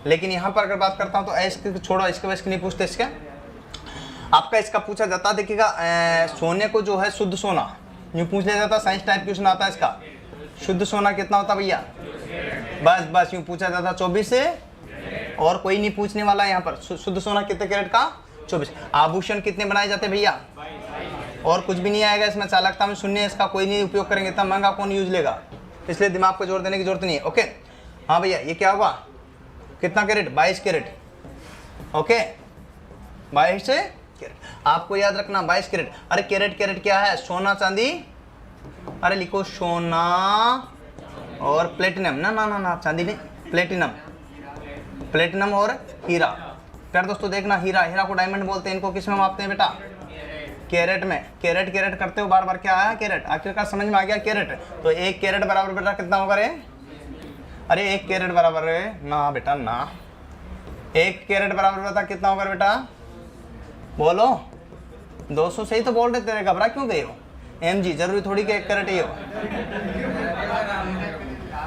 लेकिन यहाँ पर अगर बात करता हूँ तो एस छोड़ो, इसके वैसे नहीं पूछते। इसका आपका इसका पूछा जाता है, देखिएगा सोने को जो है शुद्ध सोना यूँ पूछ लिया जाता है। साइंस टाइप क्वेश्चन आता है इसका। शुद्ध सोना कितना होता है भैया? बस यूँ पूछा जाता है 24 से, और कोई नहीं पूछने वाला है यहाँ पर। शुद्ध सोना कितने कैरेट का? 24। आभूषण कितने बनाए जाते हैं भैया? और कुछ भी नहीं आएगा इसमें। चालकता में शून्य, इसका कोई नहीं उपयोग करेंगे, इतना महंगा कौन यूज लेगा, इसलिए दिमाग को जोर देने की जरूरत नहीं है। ओके, हाँ भैया, ये क्या होगा? कितना कैरेट? 22 कैरेट। ओके, 22 कैरेट आपको याद रखना, 22 कैरेट। अरे कैरेट क्या है? सोना चांदी। अरे लिखो सोना और प्लेटिनम। ना चांदी नहीं, प्लेटिनम और हीरा। प्यारे दोस्तों देखना, हीरा को डायमंड बोलते हैं। इनको किस में मापते हैं बेटा? कैरेट में। कैरेट करते हो बार बार, क्या आया? कैरेट। आखिरकार समझ में आ गया कैरेट। तो 1 कैरेट बराबर बेटा कितना होगा रे? अरे 1 कैरेट बराबर है ना बेटा, ना 1 कैरेट बराबर बता कितना होगा बेटा? बोलो। 200 सही तो बोल रहे, तेरे घबरा क्यों गए हो? mg जरूरी थोड़ी कि 1 कैरेट ही हो।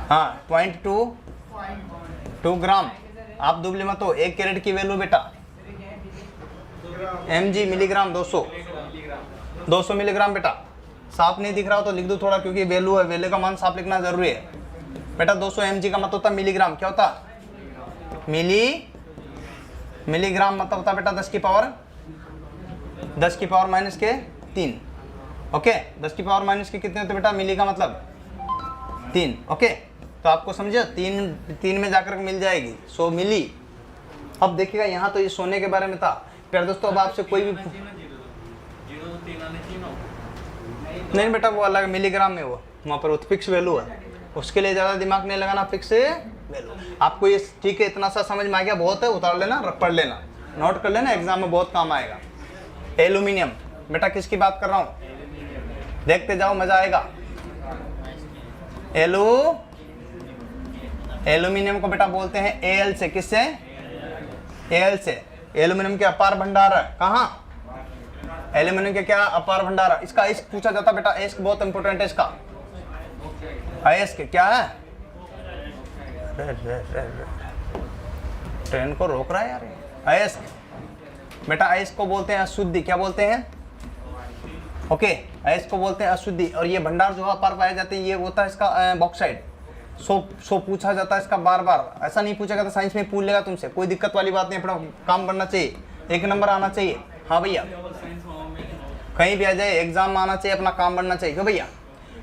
हाँ, 0.2 ग्राम। आप दुबले मत हो। 1 कैरेट की वैल्यू बेटा mg मिलीग्राम, 200 मिलीग्राम बेटा। साफ नहीं दिख रहा हो तो लिख दो थोड़ा, क्योंकि वैल्यू है, वैल्यू का मान साफ लिखना जरूरी है बेटा। 200 mg का मतलब होता है मिलीग्राम। क्या होता? मिलीग्राम मतलब होता बेटा 10 की पावर -3। ओके, 10 की पावर माइनस के कितने होते बेटा? मिली का मतलब 3। ओके, तो आपको समझे, 3 में जाकर मिल जाएगी 100 मिली। अब देखिएगा यहाँ तो ये सोने के बारे में था। प्यारे दोस्तों, अब आपसे कोई भी नहीं बेटा, वो अलग मिलीग्राम में, वो वहाँ पर फिक्स वैल्यू है, उसके लिए ज़्यादा दिमाग नहीं लगाना। फिक्स वैल्यू आपको ये ठीक है, इतना सा समझ में आ गया, बहुत है। उतार लेना, पढ़ लेना, नोट कर लेना, एग्जाम में बहुत काम आएगा। एल्यूमिनियम बेटा, किसकी बात कर रहा हूँ? देखते जाओ, मजा आएगा। एल्यूमिनियम को बेटा बोलते हैं Al से। किससे? Al से। एल्यूमिनियम के अपार भंडार है। कहाँ? एल्यूमिनियम के क्या अपार भंडार है? इसका इश्क पूछा जाता बेटा। इश्क बहुत इंपॉर्टेंट है इसका। अयस्क क्या है? ट्रेन को रोक रहा है यार। अयस्क बेटा, अयस्क को बोलते हैं अशुद्धि। क्या बोलते हैं? ओके, इसको बोलते हैं अशुद्धि। और ये भंडार जो अपार पाए जाते हैं, ये होता है इसका बॉक्साइड। सो पूछा जाता है इसका बार बार, ऐसा नहीं पूछा जाता, साइंस में पूछ लेगा तुमसे, कोई दिक्कत वाली बात नहीं, अपना काम बनना चाहिए, 1 नंबर आना चाहिए। हाँ भैया, कहीं भी आ जाए एग्जाम आना चाहिए, अपना काम बनना चाहिए। क्यों भैया,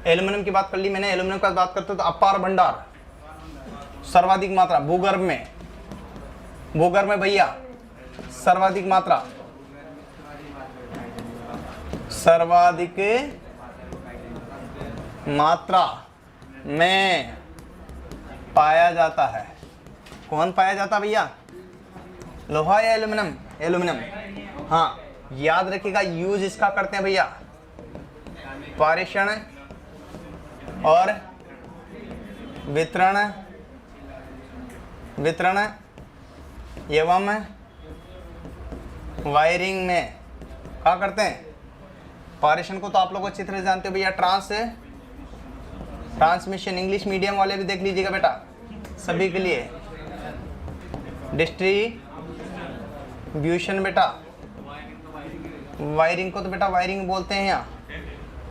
एल्यूमिनियम की बात कर ली मैंने, एल्यूमिनियम की बात करते तो अपार भंडार, सर्वाधिक मात्रा भूगर्भ में भैया, सर्वाधिक मात्रा, सर्वाधिक मात्रा में पाया जाता है। कौन पाया जाता भैया, लोहा या एल्यूमिनियम? एल्यूमिनियम। हाँ, याद रखिएगा, यूज इसका करते हैं भैया पारेषण और वितरण एवं वायरिंग में। क्या करते हैं? पारेषण को तो आप लोग अच्छी तरह जानते हो भैया, ट्रांसमिशन, इंग्लिश मीडियम वाले भी देख लीजिएगा बेटा, सभी के लिए। डिस्ट्रीब्यूशन बेटा, वायरिंग को तो बेटा वायरिंग बोलते हैं यहाँ,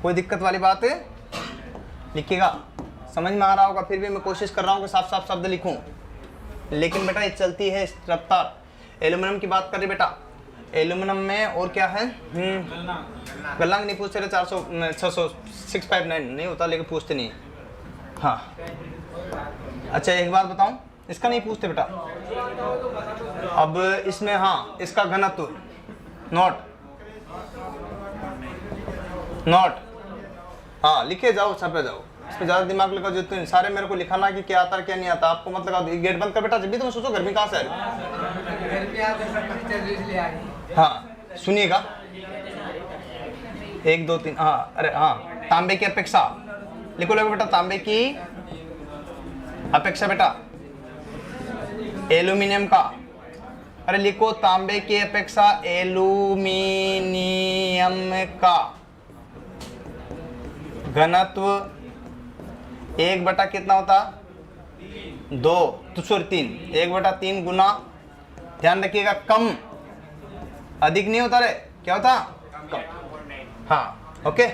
कोई दिक्कत वाली बात है? लिखिएगा, समझ में आ रहा होगा, फिर भी मैं कोशिश कर रहा हूँ कि साफ साफ शब्द लिखूं, लेकिन बेटा ये चलती है रफ्तार। एल्यूमिनियम की बात करें बेटा, एल्यूमिनियम में और क्या है? गलनांक नहीं पूछते रहे, 400 600 659 नहीं होता, लेकिन पूछते नहीं। हाँ अच्छा, एक बात बताऊं, इसका नहीं पूछते बेटा। अब इसमें हाँ, इसका घनत्व नॉट, हाँ लिखे जाओ, छपे जाओ, इस पर ज़्यादा दिमाग लगा जो तुम सारे मेरे को लिखाना कि क्या आता क्या नहीं आता आपको, मतलब गेट बंद कर बेटा, जब भी तुम सोचो गर्मी कहाँ से आ रही। हाँ सुनिएगा, 1 2 3, हाँ अरे हाँ, तांबे की अपेक्षा लिखो, लोगे बेटा, तांबे की अपेक्षा बेटा एल्यूमिनियम का, अरे लिखो तांबे की अपेक्षा एल्यूमिनियम का घनत्व 1 बटा कितना होता? 2 तो सॉरी 3, 1/3 गुना, ध्यान रखिएगा, कम, अधिक नहीं होता रे, क्या होता? कम। हाँ ओके,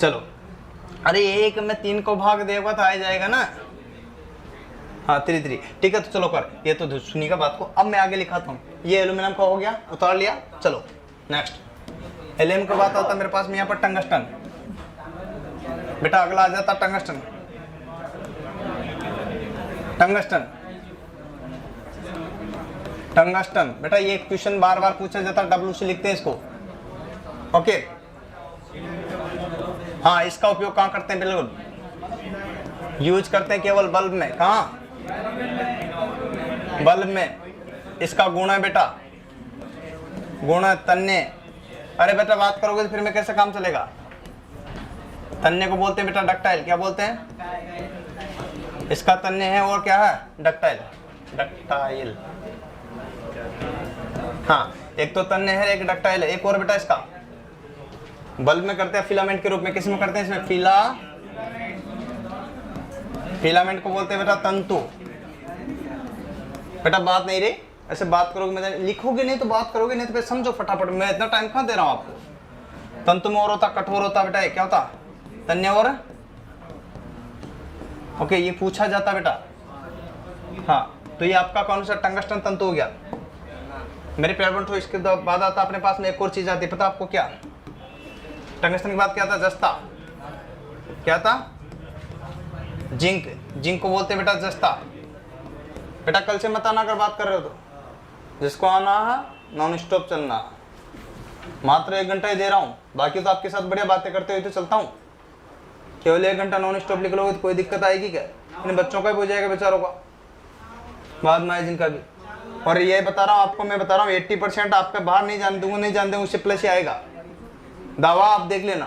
चलो, अरे 1 में 3 को भाग देगा तो आ जाएगा ना। हाँ 3 ठीक है, तो चलो कर, ये तो सुनिएगा बात को। अब मैं आगे लिखाता हूँ, ये एल्यूमिनियम का हो गया, उतार लिया। चलो नेक्स्ट, एल्यूमिनियम का बात आता मेरे पास में यहाँ पर टंगस्टन बेटा, अगला आ जाता टंगस्टन। बेटा ये क्वेश्चन बार बार पूछा जाता, डब्ल्यू से लिखते हैं इसको। ओके हाँ, इसका उपयोग कहाँ करते हैं? बिल्कुल यूज करते हैं केवल बल्ब में। कहाँ? बल्ब में। इसका गुण है बेटा, गुण तन्य। अरे बेटा बात करोगे तो फिर में कैसे काम चलेगा? तन्य को बोलते हैं बेटा डक्टाइल। क्या बोलते हैं? इसका तन्य है और क्या है? डक्टाइल। हाँ, एक तो तन्य है, एक डक्टाइल है। एक और बेटा इसका बल्ब में करते हैं फिलामेंट के रूप में। किस में करते हैं? इसमें फिलामेंट को बोलते हैं बेटा तंतु। बेटा बात नहीं रही, ऐसे बात करोगे, मैं लिखोगे नहीं तो बात करोगे नहीं तो फिर समझो फटाफट। मैं इतना टाइम कहाँ दे रहा हूँ आपको। तंतु में और होता, कठोर होता बेटा, ये क्या होता? तन्य और ओके, ये पूछा जाता बेटा। हाँ, तो ये आपका कौन सा टंगस्टन तंतु हो गया मेरे प्यारे बंधु। इसके बाद आता अपने पास में एक और चीज आती है, पता आपको क्या? टंगस्टन के बाद क्या था? जस्ता। क्या था? जिंक। जिंक को बोलते हैं बेटा जस्ता। बेटा कल से मत आना अगर बात कर रहे हो तो, जिसको आना है नॉन स्टॉप चलना। मात्र 1 घंटा ही दे रहा हूँ, बाकी तो आपके साथ बढ़िया बातें करते हुए तो चलता हूँ। केवल 1 घंटा नॉन स्टॉप लिख लोगे तो कोई दिक्कत आएगी क्या? इन बच्चों का भी हो जाएगा बेचारों का, बाद में आए जिनका भी। और ये बता रहा हूँ आपको, मैं बता रहा हूँ 80% आपका बाहर नहीं जान दूंगा, नहीं जान दूंगा, उससे प्लस ही आएगा। दावा आप देख लेना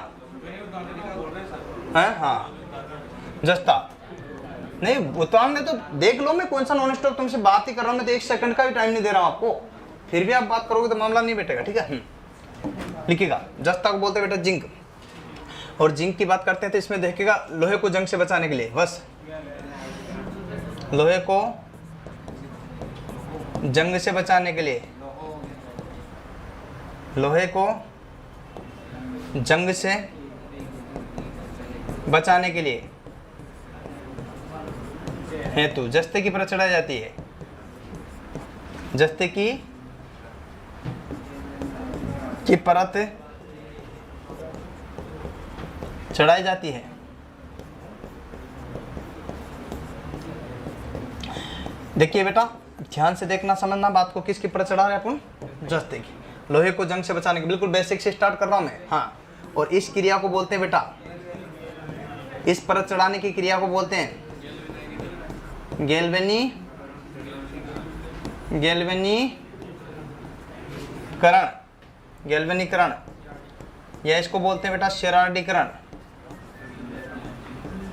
है। हाँ जस्ता नहीं, वो तो हमने तो देख लो, मैं कौन सा नॉन स्टॉप तुमसे बात ही कर रहा हूँ। मैं तो 1 सेकंड का भी टाइम नहीं दे रहा हूँ आपको, फिर भी आप बात करोगे तो मामला नहीं बैठेगा। ठीक है, लिखिएगा। जस्ता को बोलते हैं बेटा जिंक। और जिंक की बात करते हैं तो इसमें देखिएगा, लोहे को जंग से बचाने के लिए, बस लोहे को जंग से बचाने के लिए, लोहे को जंग से बचाने के लिए हेतु जस्ते की परत चढ़ाई जाती है, जस्ते की परत चढ़ाई जाती है। देखिए बेटा, ध्यान से देखना, समझना बात को, किसकी परत चढ़ा रहे हैं अपन? जस्ते की। लोहे को जंग से बचाने की, बिल्कुल बेसिक से स्टार्ट कर रहा हूं मैं। हाँ, और इस क्रिया को बोलते हैं बेटा, इस परत चढ़ाने की क्रिया को बोलते हैं गैल्वेनीकरण, या इसको बोलते हैं बेटा शेरार्डीकरण,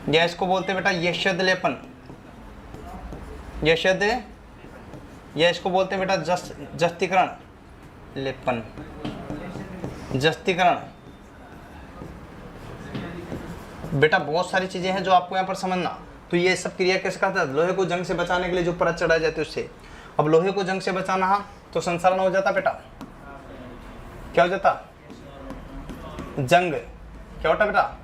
या इसको बोलते हैं बेटा यशद लेपन, यशद, या इसको बोलते हैं बेटा जस्तीकरण, लेपन, जस्तीकरण। बेटा बहुत सारी चीजें हैं जो आपको यहाँ पर समझना। तो ये सब क्रिया कैसे करता है? लोहे को जंग से बचाने के लिए जो परत चढ़ाई जाती है उससे। अब लोहे को जंग से बचाना है तो संसारण हो जाता बेटा, क्या हो जाता? जंग। क्या होता बेटा?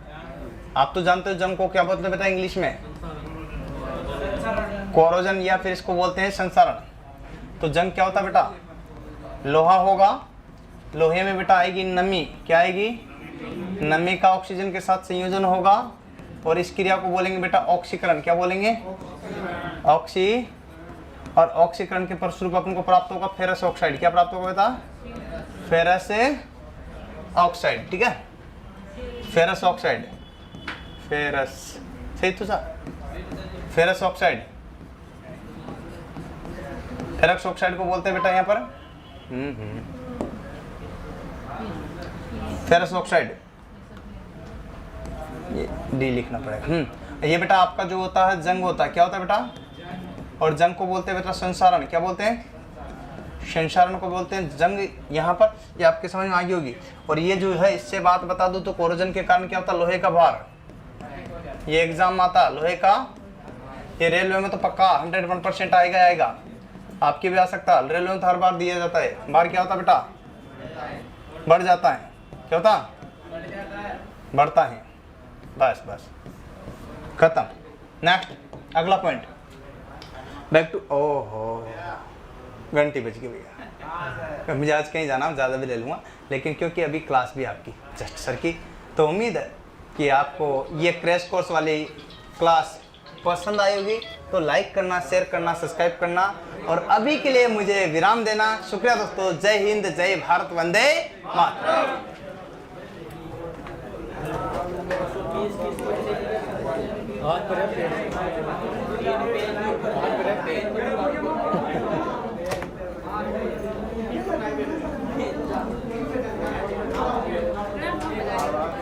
आप तो जानते हो जंग को क्या बोलते हैं बेटा इंग्लिश में? कोरोजन, या फिर इसको बोलते हैं संसारण। तो जंग क्या होता बेटा? लोहा होगा, लोहे में बेटा आएगी नमी, क्या आएगी? नमी का ऑक्सीजन के साथ संयोजन होगा, और इस क्रिया को बोलेंगे बेटा ऑक्सीकरण। क्या बोलेंगे? ऑक्सी, और ऑक्सीकरण के फलस्वरूप अपन को प्राप्त होगा फेरस ऑक्साइड। क्या प्राप्त होगा बेटा? Ferrous oxide. ठीक है, फेरस ऑक्साइड, फेरस, सही तो sir, ferrous oxide. Ferrous oxide को बोलते हैं बेटा यहाँ पर फेरस ऑक्साइड, ये डी लिखना पड़ेगा। ये बेटा आपका जो होता है जंग होता है, क्या होता है बेटा? और जंग को बोलते हैं बेटा संसारण। क्या बोलते हैं? संसारण को बोलते हैं जंग। यहाँ पर ये आपके समझ में आ गई होगी। और ये जो है, इससे बात बता दूं तो कोरोजन के कारण क्या होता है? लोहे का भार। ये एग्जाम आता लोहे का, ये रेलवे में तो पक्का 101% आएगा आएगा, आपकी भी आ सकता है। रेलवे में तो हर बार दिया जाता है। भार क्या होता बेटा? बढ़ जाता है। क्या होता? बढ़ता है। बस बस खत्म। नेक्स्ट, अगला पॉइंट, बैक टू, ओहो घंटी बज गई भैया, मुझे आज कहीं जाना, ज़्यादा भी ले लूँगा, लेकिन क्योंकि अभी क्लास भी आपकी जस्ट सर की, तो उम्मीद है कि आपको ये क्रैश कोर्स वाली क्लास पसंद आई होगी। तो लाइक करना, शेयर करना, सब्सक्राइब करना, और अभी के लिए मुझे विराम देना। शुक्रिया दोस्तों। जय हिंद, जय भारत, वंदे मातरम।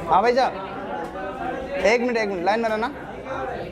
हाँ भाई साहब, एक मिनट लाइन में रहना।